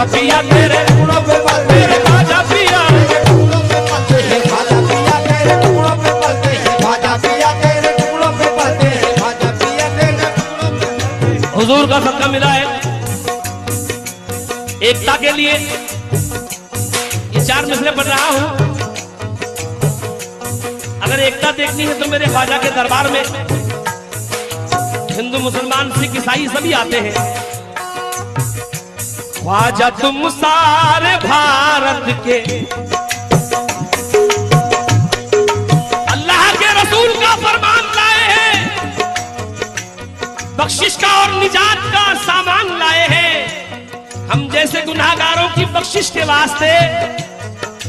ख्वाजा पिया तेरे टुकड़ों पे पलते मेरे ख्वाजा पिया टुकड़ों पे पलते हैं ख्वाजा पिया तेरे टुकड़ों पे पलते हैं ख्वाजा पिया तेरे टुकड़ों पे पलते हैं ख्वाजा पिया तेरे टुकड़ों पे पलते हैं। हुजूर का सदका मिला है एकता के लिए। ये 4 मिसलें पढ़ रहा हूं। अगर एकता देखनी है तो मेरे ख्वाजा के दरबार में हिंदू मुसलमान सिख ईसाई सभी आते हैं। ख्वाजा तुम सारे भारत के अल्लाह के रसूल का फरमान लाए हैं, बख्शिश का और निजात का सामान लाए हैं। हम जैसे गुनाहगारों की बख्शिश के वास्ते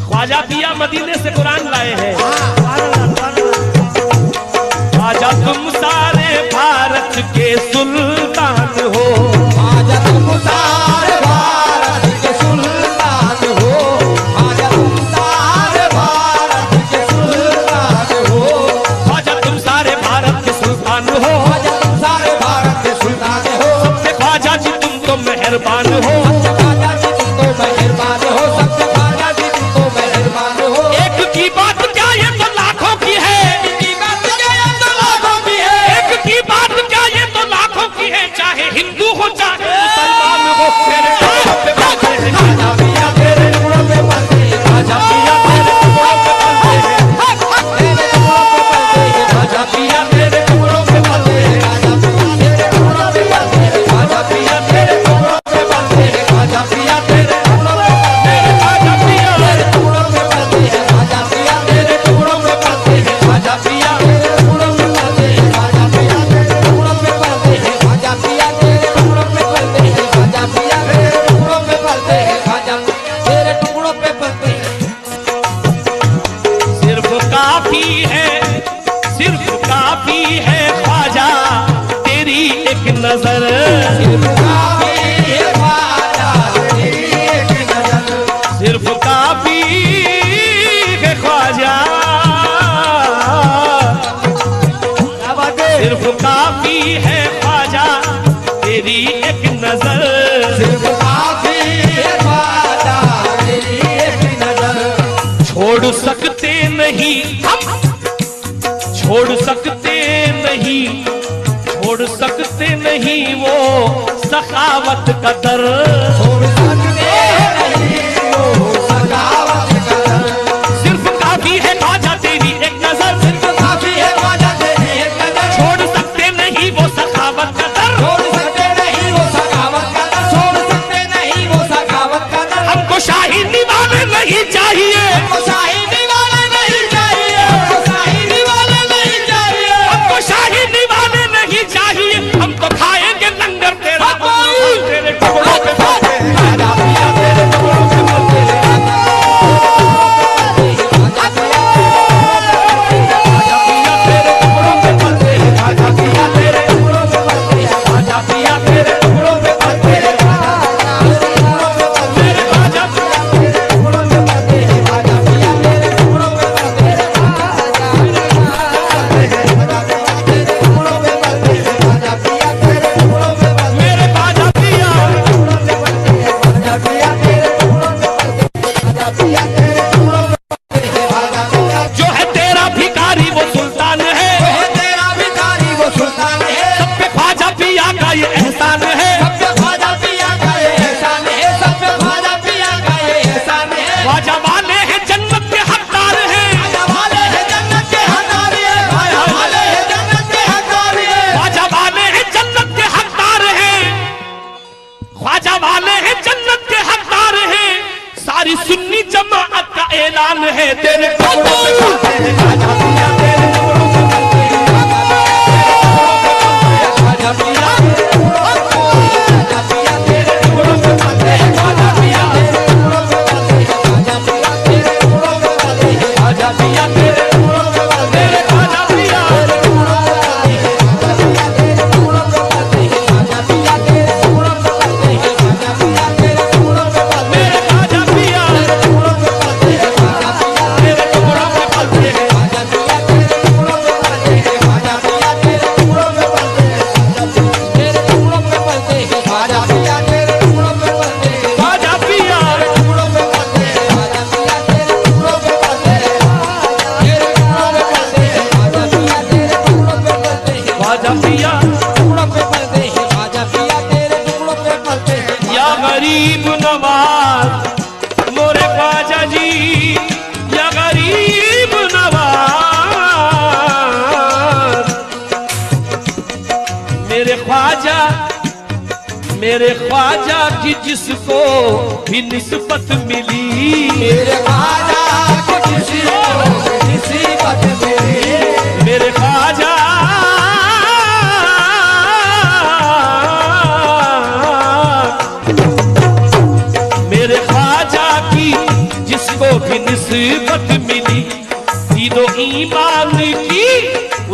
ख्वाजा पिया मदीने से कुरान लाए हैं। ख्वाजा तुम सारे भारत के सुल्तान हो, ख्वाजा तुम सारे भारत के सुल्तान हो, ख्वाजा तुम सारे भारत के सुल्तान हो, ख्वाजा तुम सारे भारत के सुल्तान हो, ख्वाजा तुम सारे भारत के सुल्तान हो, सबसे ख्वाजा जी तुम तो मेहरबान हो। सबसे ख्वाजा जी तुम तो मेहरबान हो, सबसे ख्वाजा जी तुम तो मेहरबान हो। एक की बात क्या ये तो लाखों की है, एक की बात क्या ये तो लाखों की है, एक की बात क्या ये तो लाखों की है, चाहे हिंदू हो चाहे मुसलमान हो। तेरे टुकड़ों पे पलते हैं ख्वाजा पिया तेरे टुकड़ों पे पलते हैं, ख्वाजा पिया तेरे टुकड़ों पे पलते हैं, तेरे टुकड़ों पे पलते हैं, ख्वाजा पिया तेरे टुकड़ों पे पलते हैं, ख्वाजा पिया तेरे टुकड़ों पे पलते हैं, ख्वाजा पिया तेरे टुकड़ों पे पलते हैं, ख्वाजा पिया तेरे टुकड़ों पे पलते हैं, ख्वाजा पिया तेरे टुकड़ों पे पलते हैं, ख्वाजा पिया तेरे टुकड़ों पे पलते हैं, ख्वाजा पिया तेरे टुकड़ों पे पलते हैं, ख्वाजा पिया तेरे टुकड़ों पे पलते हैं, ख्वाजा पिया तेरे टुकड़ों पे पलते हैं, ख्वाजा तेरे टुकड़ों पे पलते हैं। सिर्फ काफी है, सिर्फ काफी है ख्वाजा तेरी एक नजर, सिर्फ काफी है ख्वाजा तेरी एक नजर, सिर्फ काफी है ख्वाजा, क्या बात है? सिर्फ काफी है ख्वाजा तेरी एक नजर। सिर्फ काफी है ख्वाजा तेरी एक नजर, छोड़ सकते नहीं हम, छोड़ सकते नहीं, छोड़ सकते नहीं वो सखावत का दर। छोड़ सकते नहीं वो सखावत का दर, सिर्फ काफी है ख्वाजा तेरी एक नजर, सिर्फ काफी है ख्वाजा तेरी एक नजर, छोड़ सकते नहीं वो सखावत का दर। छोड़ सकते नहीं वो सखावत का दर, छोड़ सकते नहीं वो सखावत का दर। हमको शाही निभाने नहीं चाहिए, हमको शाही दीवाने नहीं चाहिए, हमको शाही दीवाने नहीं चाहिए, हमको शाही निभाने नहीं चाहिए। हम तो खाएंगे लंगर तेरा, तेरे टुकड़ों पे पलते हैं। ख्वाजा पिया तेरे टुकड़ों पे पलते हैं, ख्वाजा पिया तेरे टुकड़ों पे पलते हैं, ख्वाजा पिया तेरे टुकड़ों पे पलते हैं, मेरे ख्वाजा तेरे टुकड़ों पे पलते हैं, ख्वाजा पिया तेरे टुकड़ों पे पलते हैं, ख्वाजा पिया तेरे टुकड़ों पे पलते हैं, मेरे ख्वाजा पिया, ख्वाजा पिया तेरे टुकड़ों पे पलते हैं, ख्वाजा पिया तेरे टुकड़ों पे पलते हैं, ख्वाजा पिया जो है तेरा भिखारी वो सुल्तान है, है तेरा भिखारी वो सुल्तान है, सब पे ख्वाजा पिया का ये एहसान है। सब पे ख्वाजा पिया का ये एहसान है, सब पे ख्वाजा पिया का ये एहसान है, ख्वाजा वाले हैं जन्नत के हकदार हैं, ख्वाजा वाले हैं जन्नत के हकदार है, ख्वाजा वाले हैं जन्नत के हकदार है, ख्वाजा वाले हैं जन्नत के हकदार हैं, ख्वाजा वाले हैं जन्नत के हकदार हैं। सारी सुन्नी जमाअत का ऐलान है तेरे टुकड़ों पे पलते हैं ख्वाजा पिया तेरे टुकड़ों पे पलते हैं, ख्वाजा पिया ख्वाजा पिया तेरे टुकड़ों पे पलते हैं, ख्वाजा पिया तेरे टुकड़ों पे पलते हैं, ख्वाजा पिया तेरे टुकड़ों पे पलते हैं, ख्वाजा पिया तेरे टुकड़ों पे पलते हैं, ख्वाजा पिया ख्वाजा पिया तेरे टुकड़ों पे पलते हैं, ख्वाजा पिया तेरे टुकड़ों पे पलते हैं, मेरे ख्वाजा पिया टुकड़ों पे पलते हैं, ख्वाजा पिया तेरे टुकड़ों पे पलते हैं। ख्वाजा पिया गरीब नवाज मोरे ख्वाजा जी, या गरीब नवाज मेरे ख्वाजा की जिसको भी निस्बत मिली, मेरे ख्वाजा को जिसको निस्बत मिली, मेरे ख्वाजा की जिसको भी निस्बत मिली, दीनो ईमान की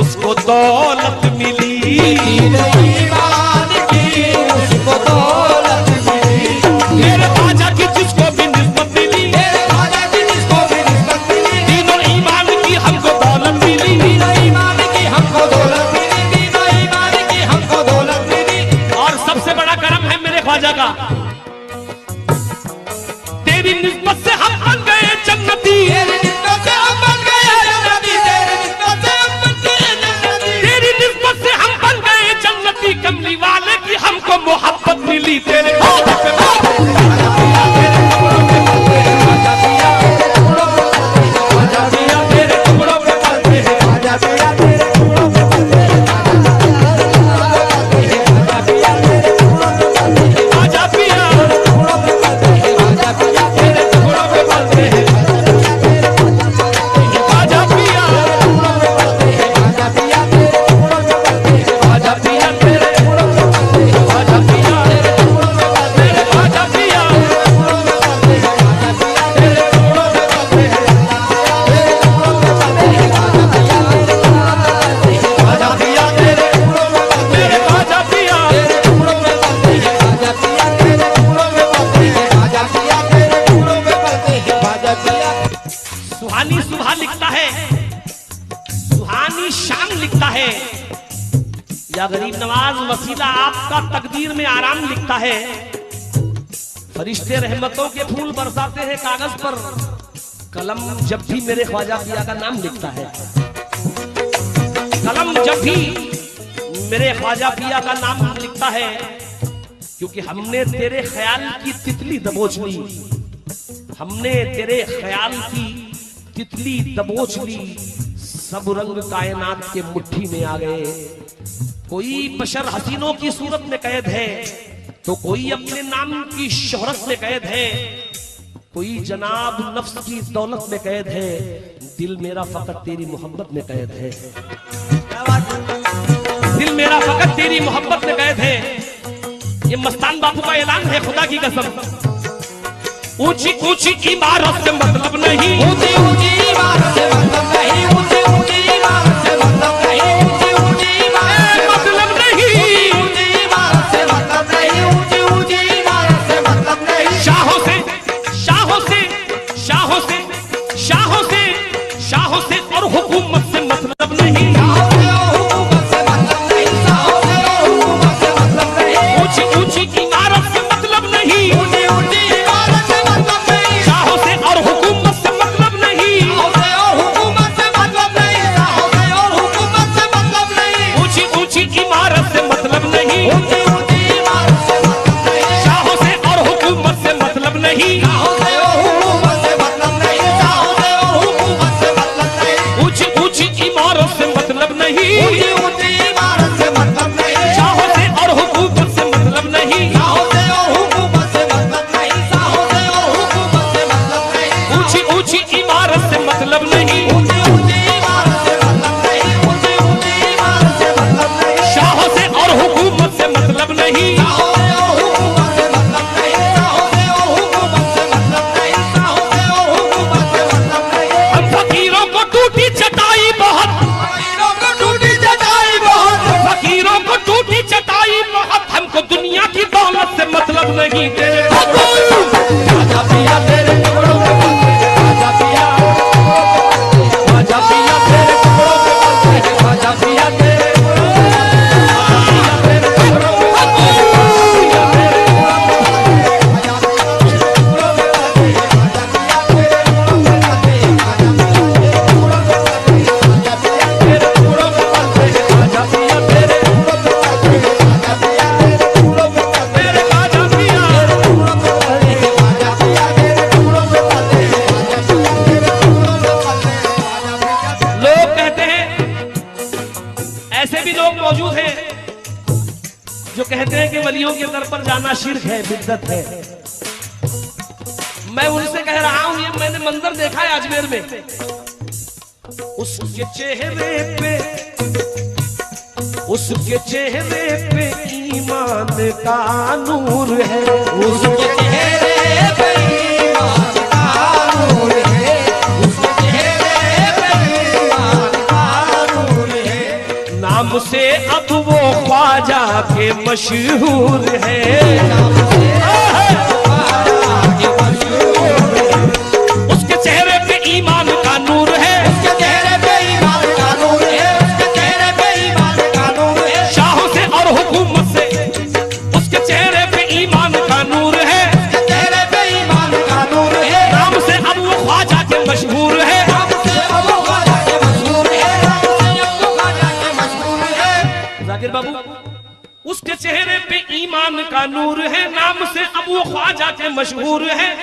उसको दौलत मिली, दीनो ईमान की उसको दौलत मिली, मेरे ख्वाजा की जिसको भी निस्बत मिली, मेरे ख्वाजा की जिसको भी निस्बत मिली, दीनो ईमान की हमको दौलत मिली, दीनो ईमान की हमको दौलत मिली, दीनो ईमान की हमको दौलत मिली। और सबसे बड़ा करम है मेरे ख्वाजा का, तेरी निस्बत से हम बन गए जन्नती, तेरी निस्बत से हम बन गए जन्नती, तेरी निस्बत से हम बन गए जन्नती, तेरी निस्बत से हम बन गए जन्नती, कमली वाले की हमको मोहब्बत मिली, तेरे ख्वाजा पे ख्वाजा पिया तेरे टुकड़ों पे पलते हैं, ख्वाजा पिया तेरे टुकड़ों पे पलते हैं, ख्वाजा पिया तेरे टुकड़ों पे पलते हैं, ख्वाजा पिया तेरे टुकड़ों पे पलते हैं, ख्वाजा पिया तेरे टुकड़ों पे पलते हैं, ख्वाजा पिया टुकड़ों पे पलते हैं, ख्वाजा पिया तेरे टुकड़ों पे पलते हैं, ख्वाजा पिया ख्वाजा पिया तेरे टुकड़ों पे पलते हैं, ख्वाजा पिया तेरे टुकड़ों पे पलते हैं, ख्वाजा पिया तेरे टुकड़ों पे पलते हैं, ख्वाजा पिया मेरे ख्वाजा पिया सुहानी सुबह लिखता है, सुहानी शाम लिखता है, या गरीब नवाज वसीला आपका तकदीर में आराम लिखता है, फरिश्ते रहमतों के फूल बरसाते हैं कागज पर, कलम जब भी मेरे ख्वाजा पिया का नाम लिखता है, कलम जब भी मेरे ख्वाजा पिया का नाम लिखता है, क्योंकि हमने तेरे ख्याल की तितली दबोच ली, हमने तेरे ख्याल की तितली दबोच ली, सब रंग कायनात के मुट्ठी में आ गए, कोई बशर हसीनों की सूरत में कैद है, तो कोई अपने नाम की शोहरत में कैद है, कोई जनाब नफ्स की दौलत में कैद है, दिल मेरा फकत तेरी मोहब्बत में कैद है, दिल मेरा फकत तेरी मोहब्बत में कैद है। ये मस्तान बापू का ऐलान है, खुदा की कसम। ऊंची ऊंची इमारत से मतलब नहीं, ऊंची ऊंची इमारत से मतलब नहीं, ऊंची ऊंची इमारत से मतलब नहीं, ऊंची ऊंची इमारत से मतलब नहीं, ऊंची इमारत से मतलब नहीं, ऊंची ऊंची इमारत से मतलब नहीं, शाहों से शाहों से शाहों से शाहों से शाहों से और हुकूमत से मतलब नहीं, शाहों से और हुकूमत से मतलब नहीं, शाहों से और हुकूमत से मतलब नहीं, ऊंची ऊंची इमारत से मतलब नहीं, ऊंची ऊंची इमारत से मतलब नहीं, शाहों से और हुकूमत से मतलब नहीं, शाहों से और हुकूमत से मतलब नहीं, शाहों से और हुकूमत से मतलब नहीं, ऊंची ऊंची इमारत से मतलब नहीं, ऊंची ऊंची इमारत से मतलब नहीं, शाहों से और हुकूमत से मतलब नहीं, शाहों से और हुकूमत से मतलब नहीं, शाहों से और हुकूमत से मतलब नहीं, ऊंची ऊंची इमारत से मतलब नहीं, ऊंची ऊंची इमारत से मतलब नहीं, शाहों से और हुकूमत से मतलब नहीं, शाहों से और हुकूमत से मतलब नहीं, शाहों से और हुकूमत से मतलब नहीं, ऊंची ऊंची इमारत से मतलब नहीं, ऊंची ऊंची इमारत से मतलब नहीं, ऊंची ऊंची इमारत से मतलब नहीं, शाहों से और हुकूमत से मतलब नहीं, शाहों से और हुकूमत से मतलब नहीं, शाहों से और हुकूमत से मतलब नहीं, शाहों से और हुकूमत से मतलब नहीं, हम फकीरों को टूटी चटाई बहुत, फकीरों को टूटी चटाई बहुत, फकीरों को टूटी चटाई बहुत, हमको दुनिया की दौलत से मतलब नहीं, तेरे ख्वाजा पिया तेरे टुकड़ों पे पलते हैं, ख्वाजा पिया तेरे टुकड़ों पे पलते हैं, ख्वाजा पिया तेरे टुकड़ों पे पलते हैं, ख्वाजा पिया तेरे टुकड़ों पे पलते हैं, ख्वाजा पिया तेरे टुकड़ों पे पलते हैं, ख्वाजा पिया तेरे टुकड़ों पे पलते हैं, ख्वाजा पिया तेरे टुकड़ों पे पलते हैं, ख्वाजा पिया तेरे टुकड़ों पे पलते हैं, ख्वाजा पिया तेरे टुकड़ों पे पलते हैं, ख्वाजा पिया तेरे टुकड़ों पे पलते हैं, ख्वाजा पिया तेरे टुकड़ों पे शिर्क है, बिद्दत है। मैं उनसे कह रहा हूं, ये मैंने मंजर देखा है अजमेर में, उसके चेहरे पे ईमान का नूर है, उसके चेहरे पे ईमान का नूर है, उसके चेहरे पे ईमान का नूर है। नाम से अब वो ख्वाजा के मशहूर है, उसके चेहरे पे ईमान का नूर है, उसके चेहरे पे ईमान का नूर है, उसके चेहरे पे ईमान का नूर है। शाहों से और हुकूमत से उसके चेहरे पे ईमान का नूर है, उसके चेहरे पे ईमान का नूर है। नाम से अब वो ख्वाजा के मशहूर है। नाम से अब वो ख्वाजा के मशहूर है, नाम से अब वो ख्वाजा के मशहूर है। जाकिर बाबू, उसके चेहरे पे ईमान का नूर है, नाम से अब वो ख्वाजा के मशहूर है।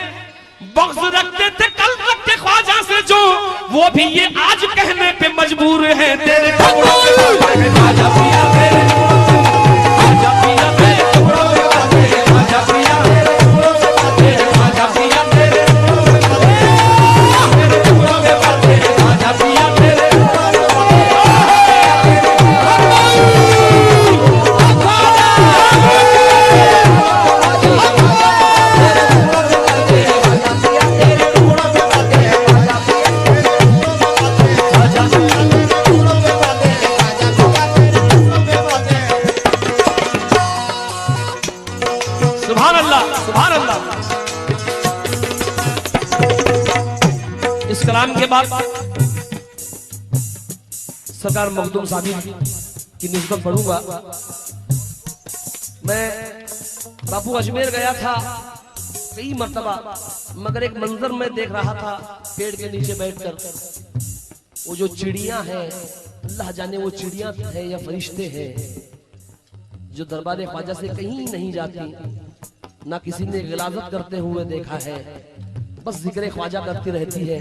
बग़्ज़ रखते थे कल रखते ख्वाजा से जो, वो भी ये आज कहने पे मजबूर है, तेरे टुकड़ों पे पलते हैं ख्वाजा पिया, तेरे ख्वाजा पिया, तेरे टुकड़ों पे पलते हैं ख्वाजा पिया, तेरे टुकड़ों पे पलते हैं ख्वाजा पिया, तेरे टुकड़ों पे पलते हैं ख्वाजा पिया, तेरे सुभान अल्लाह, सुभान अल्लाह। इस कलाम के बाद सरकार मखदूम साहब की निस्बत पढ़ूंगा। मैं बापू अजमेर गया था कई मर्तबा, मगर एक मंजर में देख रहा था, पेड़ के नीचे बैठकर वो जो चिड़ियां हैं, अल्लाह जाने वो चिड़ियां हैं या फरिश्ते हैं, जो दरबार ख्वाजा से कहीं नहीं जाती, ना किसी ने गिलाजत करते हुए देखा है, बस जिक्र ख्वाजा करती रहती है।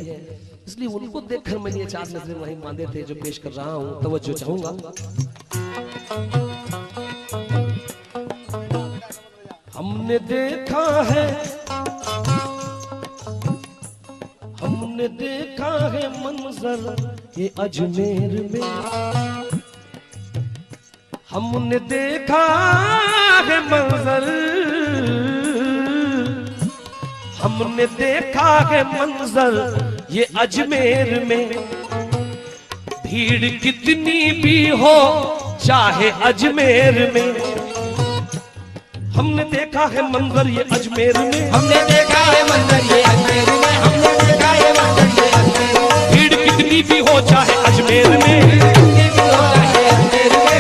इसलिए उनको देखकर मैंने ये चार नजरें वहीं बांधे थे जो पेश कर रहा हूं, तवज्जो चाहूंगा। हमने देखा है मंजर ये अजमेर में, हमने देखा है मंजर, हमने देखा है मंजर ये अजमेर में। भीड़ कितनी भी हो चाहे अजमेर में, हमने देखा है मंजर ये अजमेर में, हमने देखा है मंजर ये अजमेर में, हमने देखा है मंजर ये अजमेर में। भीड़ कितनी भी हो चाहे अजमेर में, कितनी भी हो चाहे अजमेर में,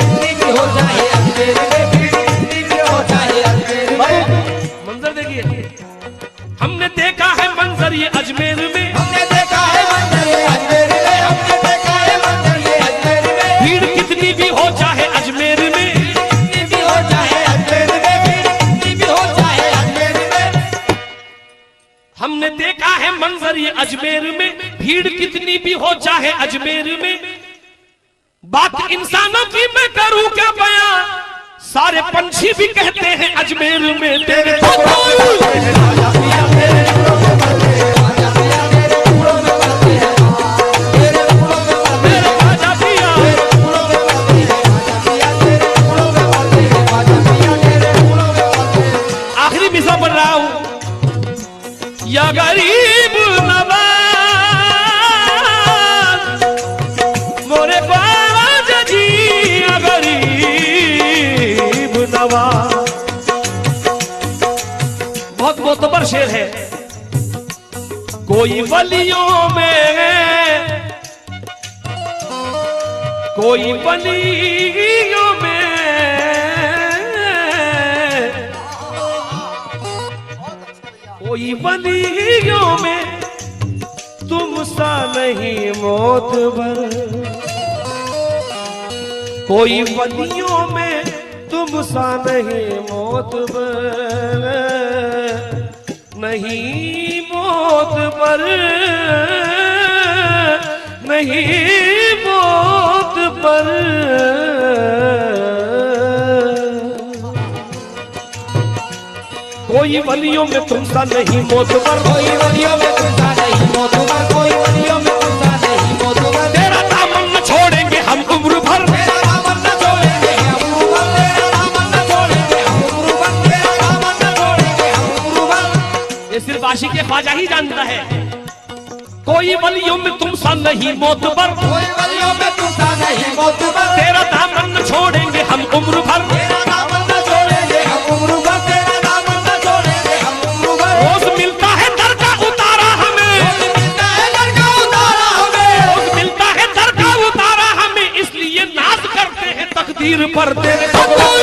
कितनी भी हो चाहे अजमेर में, कितनी भी हो चाहे अजमेर में। मंजर देखिए, हमने देखा है मंजर ये अजमेर में, हमने देखा है मंजर ये अजमेर में, हमने देखा है मंजर ये अजमेर में। भीड़ कितनी भी हो चाहे अजमेर में, कितनी भी हो चाहे अजमेर में, कितनी भी हो चाहे अजमेर में। हमने देखा है मंजर ये अजमेर में, भीड़ कितनी भी हो चाहे अजमेर में। बात इंसानों की मैं करूं क्या बयां, सारे पंछी भी कहते हैं अजमेर में तेरे टुकड़ों पे पलते हैं ख्वाजा पिया, तेरे टुकड़ों पे पलते हैं ख्वाजा पिया, तेरे टुकड़ों पे पलते हैं, तेरे टुकड़ों पे पलते हैं ख्वाजा पिया, तेरे टुकड़ों पे पलते हैं ख्वाजा पिया, तेरे टुकड़ों पे पलते हैं ख्वाजा पिया, तेरे टुकड़ों पे पलते हैं। आखिरी मिसरा पढ़ रहा हूं। या गरीब नवाज मोरे ख्वाजा जी, या गरीब नवाज। बहुत मोतबर शेर है। कोई वलियों में, कोई वलियों में, कोई वलियों में तुम सा नहीं मोतबर, कोई वलियों में तुम सा नहीं मोतबर, नहीं मोतबर, नहीं मोतबर। कोई वलियों में तुमसा नहीं मोतबर, कोई वलियों में तुमसा नहीं मोतबर, कोई वलियों में तुमसा नहीं मोतबर। तेरा दामन न छोड़ेंगे हम उम्र भर, तेरा दामन न छोड़ेंगे हम उम्र भर, तेरा दामन न छोड़ेंगे हम उम्र भर, तेरा दामन न छोड़ेंगे हम उम्र भर। ये सिर्फ आशिक ख्वाजा ही जानता है। कोई वलियों में तुमसा नहीं मोतबर, कोई वलियों में तुमसा नहीं मोतबर, तेरा दामन न छोड़ेंगे हम उम्र भर। तेरा दामन न छोड़ेंगे हम उम्र भर, तेरा दामन न छोड़ेंगे हम उम्र भर। रोज मिलता है दर का उतारा हमें, रोज मिलता है दर का उतारा हमें, रोज मिलता है दर का उतारा हमें, इसलिए नाज करते हैं तकदीर पर तेरे टुकड़ों